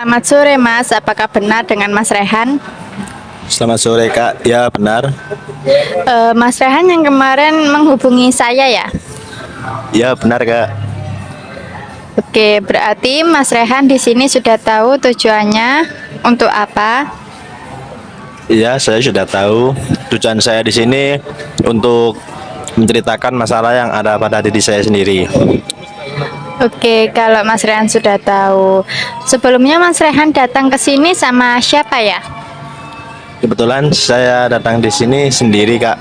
Selamat sore Mas, apakah benar dengan Mas Rehan? Selamat sore Kak, ya benar. Mas Rehan yang kemarin menghubungi saya ya? Ya benar Kak. Oke, berarti Mas Rehan di sini sudah tahu tujuannya untuk apa? Ya saya sudah tahu tujuan saya di sini untuk menceritakan masalah yang ada pada diri saya sendiri. Oke, kalau Mas Rehan sudah tahu. Sebelumnya Mas Rehan datang ke sini sama siapa ya? Kebetulan saya datang di sini sendiri Kak.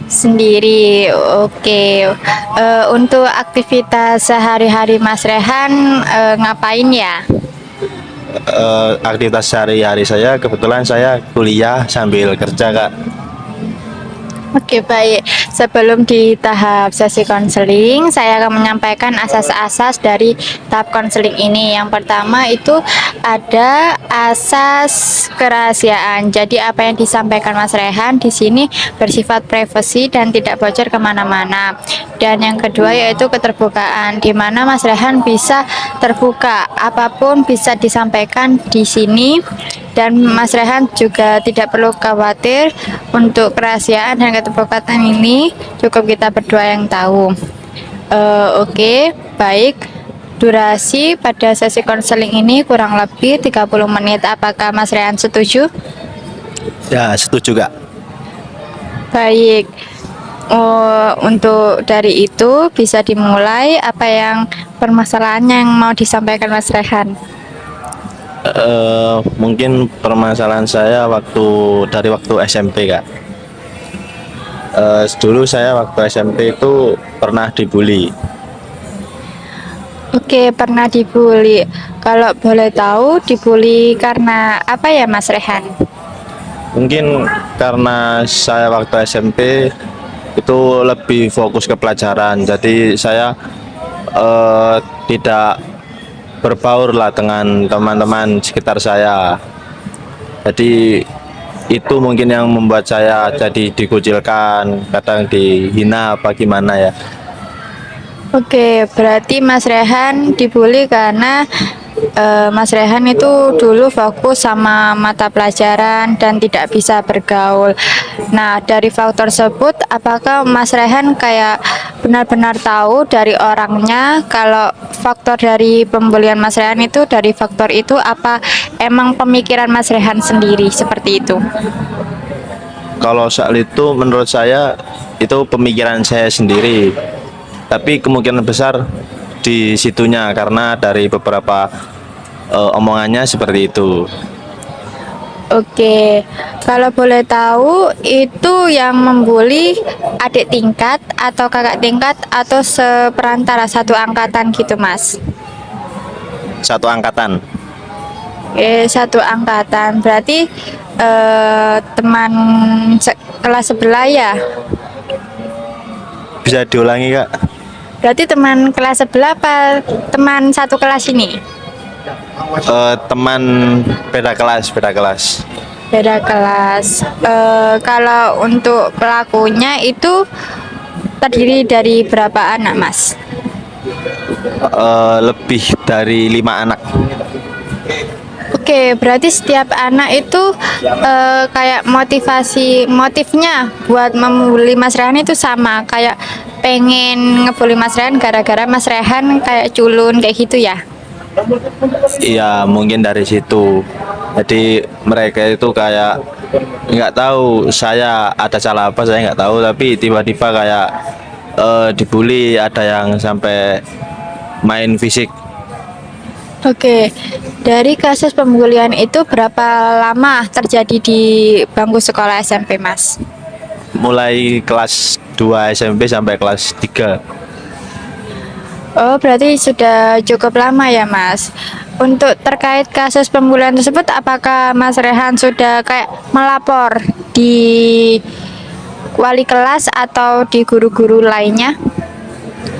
Sendiri, oke. Untuk aktivitas sehari-hari Mas Rehan ngapain ya? Aktivitas sehari-hari saya kebetulan saya kuliah sambil kerja Kak. Oke, baik. Sebelum di tahap sesi konseling, saya akan menyampaikan asas-asas dari tahap konseling ini. Yang pertama itu ada asas kerahasiaan. Jadi apa yang disampaikan Mas Rehan di sini bersifat privasi dan tidak bocor kemana-mana. Dan yang kedua yaitu keterbukaan, di mana Mas Rehan bisa terbuka, apapun bisa disampaikan di sini. Dan Mas Rehan juga tidak perlu khawatir untuk kerahasiaan dan keterbukaan ini cukup kita berdua yang tahu. Oke, baik. Durasi pada sesi konseling ini kurang lebih 30 menit. Apakah Mas Rehan setuju? Ya setuju Kak. Baik. Untuk dari itu bisa dimulai apa yang permasalahan yang mau disampaikan Mas Rehan. Mungkin permasalahan saya dari waktu SMP Kak. Dulu saya waktu SMP itu pernah dibully. Oke, pernah dibully. Kalau boleh tahu dibully karena apa ya Mas Rehan? Mungkin karena saya waktu SMP itu lebih fokus ke pelajaran, jadi saya tidak berbaur lah dengan teman-teman sekitar saya. Jadi itu mungkin yang membuat saya jadi dikucilkan, kadang dihina apa gimana ya. Oke, berarti Mas Rehan dibully karena Mas Rehan itu dulu fokus sama mata pelajaran dan tidak bisa bergaul. Nah, dari faktor tersebut, apakah Mas Rehan kayak benar-benar tahu dari orangnya kalau faktor dari pembulian Mas Rehan itu dari faktor itu apa emang pemikiran Mas Rehan sendiri seperti itu? Kalau soal itu menurut saya itu pemikiran saya sendiri, tapi kemungkinan besar di situnya karena dari beberapa omongannya seperti itu. Oke, kalau boleh tahu itu yang membuli adik tingkat atau kakak tingkat atau seperantara satu angkatan gitu, Mas? Satu angkatan. Satu angkatan. Berarti teman kelas sebelah ya? Bisa diulangi Kak? Berarti teman kelas sebelah apa teman satu kelas ini? Teman beda kelas, beda kelas. Beda kelas. Kalau untuk pelakunya itu terdiri dari berapa anak, Mas? Lebih dari 5 anak. Oke, berarti setiap anak itu kayak motifnya buat membuli Mas Rehan itu sama, kayak pengen ngebully Mas Rehan gara-gara Mas Rehan kayak culun kayak gitu ya? Iya mungkin dari situ. Jadi mereka itu kayak nggak tahu saya ada salah apa, saya nggak tahu, tapi tiba-tiba kayak dibully, ada yang sampai main fisik. Oke, dari kasus pembulian itu berapa lama terjadi di bangku sekolah SMP, Mas? Mulai kelas 2 SMP sampai kelas 3. Oh, berarti sudah cukup lama ya, Mas. Untuk terkait kasus pembulian tersebut, apakah Mas Rehan sudah kayak melapor di wali kelas atau di guru-guru lainnya?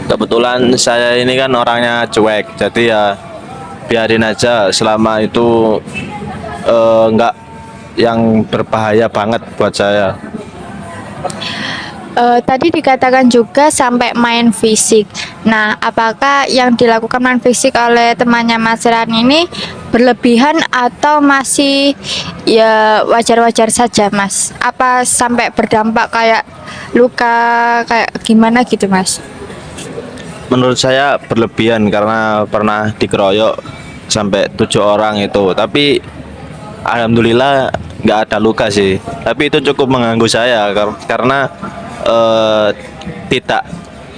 Kebetulan saya ini kan orangnya cuek, jadi ya biarin aja selama itu nggak yang berbahaya banget buat saya. Tadi dikatakan juga sampai main fisik. Nah, apakah yang dilakukan main fisik oleh temannya Mas Rehan ini berlebihan atau masih ya wajar-wajar saja, Mas? Apa sampai berdampak kayak luka kayak gimana gitu, Mas? Menurut saya berlebihan karena pernah dikeroyok sampai 7 orang itu. Tapi alhamdulillah nggak ada luka sih. Tapi itu cukup mengganggu saya karena eh, tidak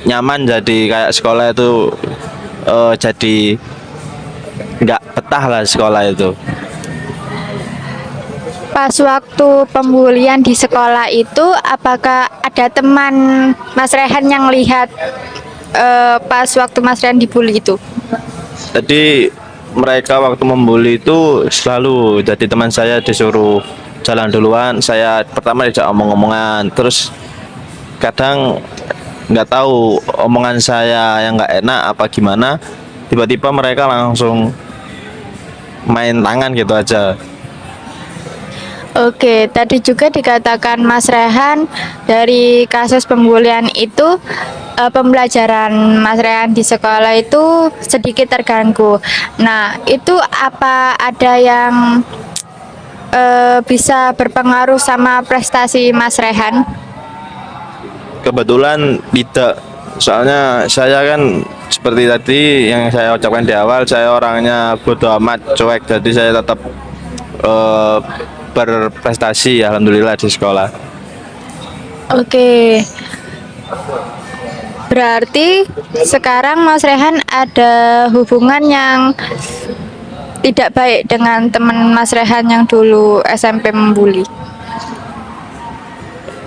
nyaman, jadi kayak sekolah itu jadi nggak betah lah sekolah itu. Pas waktu pembulian di sekolah itu, apakah ada teman Mas Rehan yang lihat pas waktu Mas Rehan dibully itu? Jadi mereka waktu membuli itu selalu jadi teman saya disuruh jalan duluan. Saya pertama diajak omong-omongan, terus kadang nggak tahu omongan saya yang nggak enak apa gimana, tiba-tiba mereka langsung main tangan gitu aja. Oke, tadi juga dikatakan Mas Rehan dari kasus pembulian itu pembelajaran Mas Rehan di sekolah itu sedikit terganggu. Nah, itu apa ada yang bisa berpengaruh sama prestasi Mas Rehan? Kebetulan tidak, soalnya saya kan seperti tadi yang saya ucapkan di awal, saya orangnya bodo amat, cuek, jadi saya tetap eh, berprestasi alhamdulillah di sekolah. Oke, berarti sekarang Mas Rehan ada hubungan yang tidak baik dengan teman Mas Rehan yang dulu SMP membuli.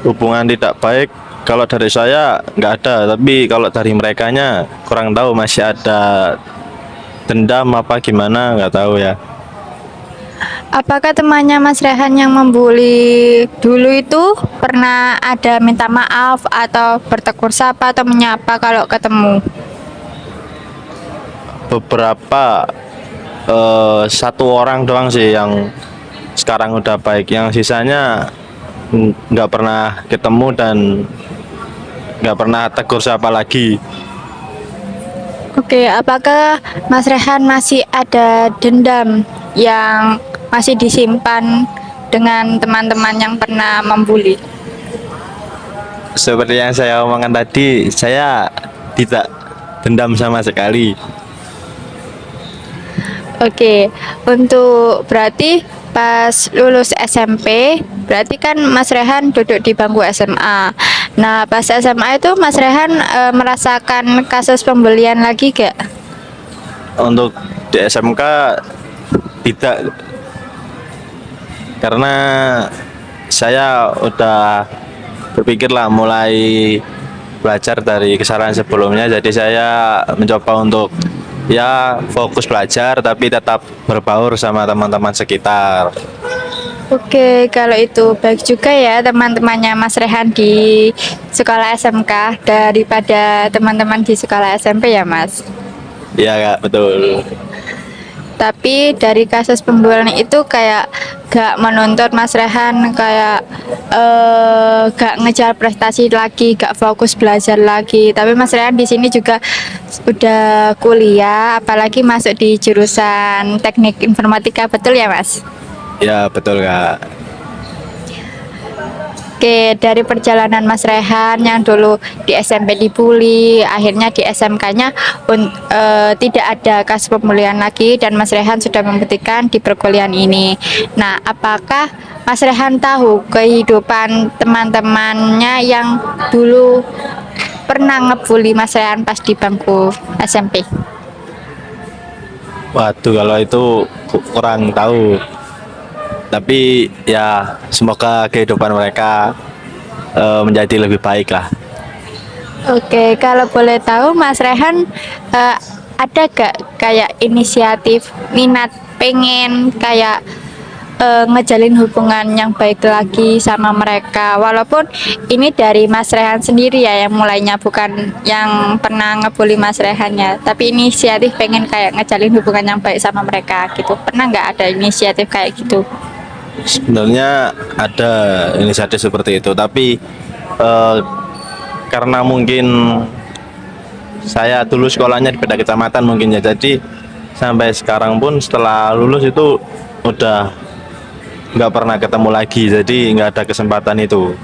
Hubungan tidak baik kalau dari saya nggak ada, tapi kalau dari merekanya kurang tahu, masih ada dendam apa gimana nggak tahu ya. Apakah temannya Mas Rehan yang membuli dulu itu pernah ada minta maaf atau bertegur sapa atau menyapa kalau ketemu? Beberapa, 1 orang doang sih yang sekarang udah baik, yang sisanya nggak pernah ketemu dan nggak pernah tegur siapa lagi. Oke, apakah Mas Rehan masih ada dendam yang masih disimpan dengan teman-teman yang pernah membuli? Seperti yang saya omongkan tadi, saya tidak dendam sama sekali. Oke, untuk berarti pas lulus SMP, berarti kan Mas Rehan duduk di bangku SMA. Nah, pas SMA itu Mas Rehan merasakan kasus pembelian lagi gak? Untuk di SMK tidak, karena saya udah berpikir lah mulai belajar dari kesalahan sebelumnya, jadi saya mencoba untuk ya fokus belajar tapi tetap berbaur sama teman-teman sekitar. Oke, kalau itu baik juga ya teman-temannya Mas Rehan di sekolah SMK daripada teman-teman di sekolah SMP ya, Mas. Iya kak, betul. Tapi dari kasus pembulian itu kayak gak menuntut Mas Rehan kayak gak ngejar prestasi lagi, gak fokus belajar lagi. Tapi Mas Rehan di sini juga udah kuliah, apalagi masuk di jurusan teknik informatika, betul ya Mas? Ya betul kak. Oke, dari perjalanan Mas Rehan yang dulu di SMP dibully, akhirnya di SMK-nya tidak ada kasus pembulian lagi dan Mas Rehan sudah membuktikan di perkuliahan ini. Nah, apakah Mas Rehan tahu kehidupan teman-temannya yang dulu pernah ngebully Mas Rehan pas di bangku SMP? Waduh, kalau itu kurang tahu. Tapi ya semoga kehidupan mereka menjadi lebih baik lah. Oke, kalau boleh tahu Mas Rehan ada gak kayak inisiatif minat pengen kayak ngejalin hubungan yang baik lagi sama mereka, walaupun ini dari Mas Rehan sendiri ya yang mulainya, bukan yang pernah ngebully Mas Rehan ya, tapi inisiatif pengen kayak ngejalin hubungan yang baik sama mereka gitu. Pernah nggak ada inisiatif kayak gitu? Sebenarnya ada inisiatif seperti itu, tapi karena mungkin saya dulu sekolahnya di beda kecamatan mungkin ya. Jadi sampai sekarang pun setelah lulus itu udah nggak pernah ketemu lagi. Jadi nggak ada kesempatan itu.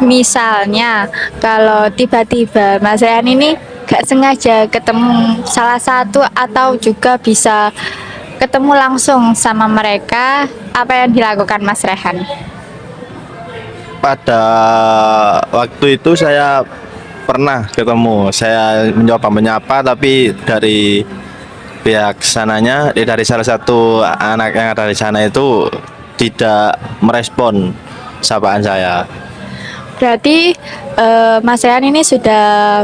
Misalnya, kalau tiba-tiba Mas Rehan ini gak sengaja ketemu salah satu atau juga bisa ketemu langsung sama mereka, apa yang dilakukan Mas Rehan? Pada waktu itu saya pernah ketemu. Saya mencoba menyapa tapi dari pihak sananya, dari salah satu anak yang ada di sana itu tidak merespon sapaan saya. Berarti Mas Rehan ini sudah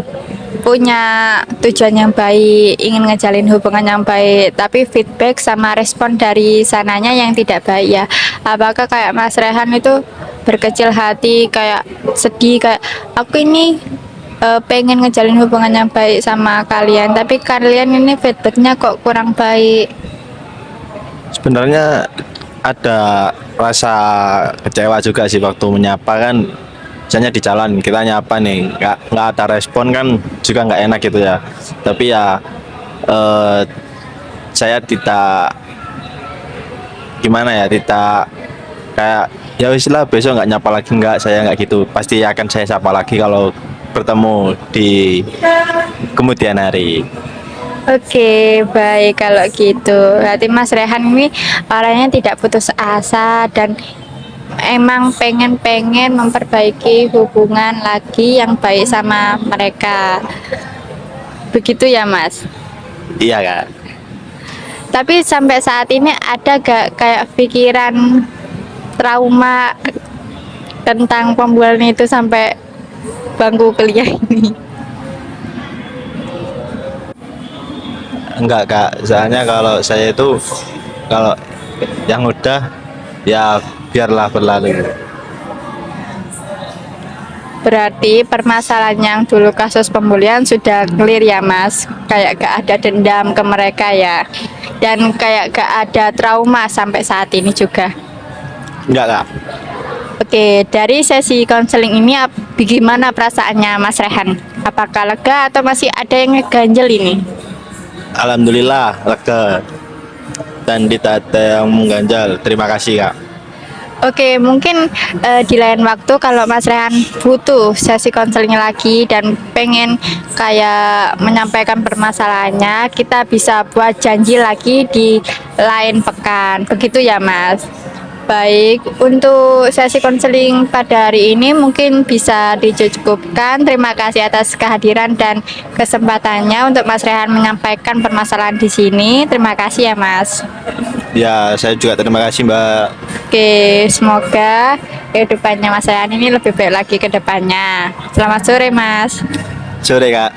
punya tujuan yang baik, ingin ngejalin hubungan yang baik, tapi feedback sama respon dari sananya yang tidak baik ya. Apakah kayak Mas Rehan itu berkecil hati, kayak sedih, kayak aku ini pengen ngejalin hubungan yang baik sama kalian, tapi kalian ini feedbacknya kok kurang baik. Sebenarnya ada rasa kecewa juga sih waktu menyapa kan. Misalnya di jalan kita nyapa nih, nggak ada respon kan juga nggak enak gitu ya. Tapi ya saya tidak gimana ya, tidak kayak ya wis lah besok nggak nyapa lagi, nggak, saya nggak gitu. Pasti akan saya sapa lagi kalau bertemu di kemudian hari. Oke, baik kalau gitu. Berarti Mas Rehan ini orangnya tidak putus asa dan emang pengen memperbaiki hubungan lagi yang baik sama mereka. Begitu ya, Mas? Iya kak. Tapi sampai saat ini ada gak kayak pikiran trauma tentang pembualan itu sampai bangku kuliah ini? Enggak kak, soalnya kalau saya itu kalau yang udah ya biarlah berlalu. Berarti permasalahan yang dulu kasus pembulian sudah clear ya Mas, kayak gak ada dendam ke mereka ya, dan kayak gak ada trauma sampai saat ini juga. Enggak kak. Oke, dari sesi konseling ini bagaimana perasaannya Mas Rehan? Apakah lega atau masih ada yang ngeganjel ini? Alhamdulillah lega dan tidak ada yang mengganjal. Terima kasih kak. Oke, mungkin di lain waktu kalau Mas Rehan butuh sesi konseling lagi dan pengen kayak menyampaikan permasalahannya, kita bisa buat janji lagi di lain pekan. Begitu ya, Mas. Baik, untuk sesi konseling pada hari ini mungkin bisa dicukupkan. Terima kasih atas kehadiran dan kesempatannya untuk Mas Rehan menyampaikan permasalahan di sini. Terima kasih ya, Mas. Ya saya juga terima kasih mbak. Oke, semoga kehidupannya Mas Rehan ini lebih baik lagi ke depannya. Selamat sore, Mas. Sore kak.